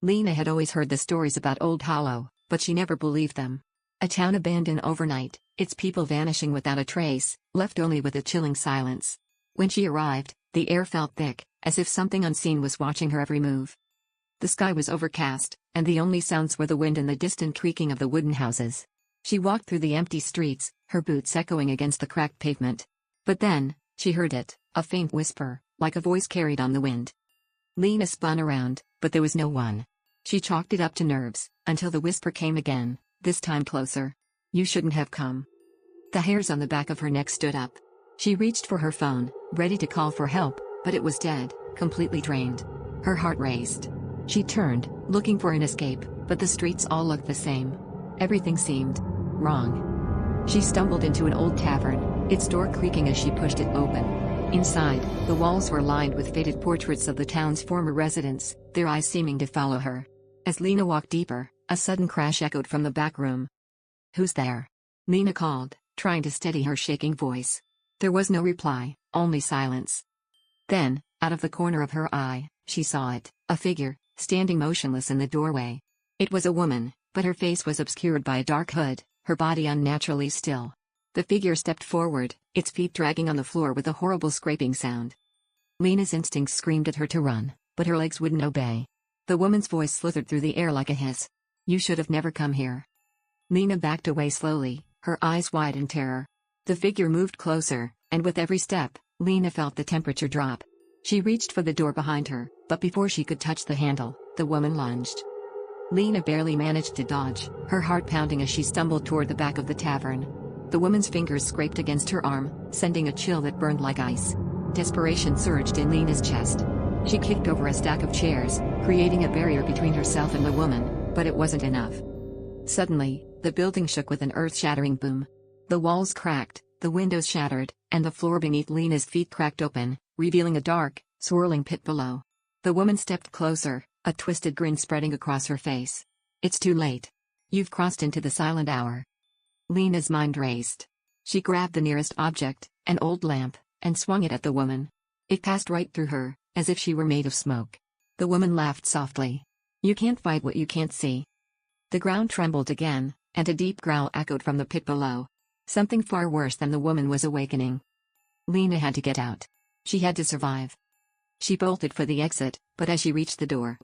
Lena had always heard the stories about Old Hollow, but she never believed them. A town abandoned overnight, its people vanishing without a trace, left only with a chilling silence. When she arrived, the air felt thick, as if something unseen was watching her every move. The sky was overcast, and the only sounds were the wind and the distant creaking of the wooden houses. She walked through the empty streets, her boots echoing against the cracked pavement. But then, she heard it, a faint whisper, like a voice carried on the wind. Lena spun around, but there was no one. She chalked it up to nerves, until the whisper came again, this time closer. "You shouldn't have come." The hairs on the back of her neck stood up. She reached for her phone, ready to call for help, but it was dead, completely drained. Her heart raced. She turned, looking for an escape, but the streets all looked the same. Everything seemed wrong. She stumbled into an old tavern, its door creaking as she pushed it open. Inside, the walls were lined with faded portraits of the town's former residents, their eyes seeming to follow her. As Lena walked deeper, a sudden crash echoed from the back room. "Who's there?" Lena called, trying to steady her shaking voice. There was no reply, only silence. Then, out of the corner of her eye, she saw it, a figure, standing motionless in the doorway. It was a woman, but her face was obscured by a dark hood, her body unnaturally still. The figure stepped forward, its feet dragging on the floor with a horrible scraping sound. Lena's instincts screamed at her to run, but her legs wouldn't obey. The woman's voice slithered through the air like a hiss. "You should have never come here." Lena backed away slowly, her eyes wide in terror. The figure moved closer, and with every step, Lena felt the temperature drop. She reached for the door behind her, but before she could touch the handle, the woman lunged. Lena barely managed to dodge, her heart pounding as she stumbled toward the back of the tavern. The woman's fingers scraped against her arm, sending a chill that burned like ice. Desperation surged in Lena's chest. She kicked over a stack of chairs, creating a barrier between herself and the woman, but it wasn't enough. Suddenly, the building shook with an earth-shattering boom. The walls cracked, the windows shattered, and the floor beneath Lena's feet cracked open, revealing a dark, swirling pit below. The woman stepped closer, a twisted grin spreading across her face. "It's too late. You've crossed into the silent hour." Lena's mind raced. She grabbed the nearest object, an old lamp, and swung it at the woman. It passed right through her, as if she were made of smoke. The woman laughed softly. "You can't fight what you can't see." The ground trembled again, and a deep growl echoed from the pit below. Something far worse than the woman was awakening. Lena had to get out. She had to survive. She bolted for the exit, but as she reached the door,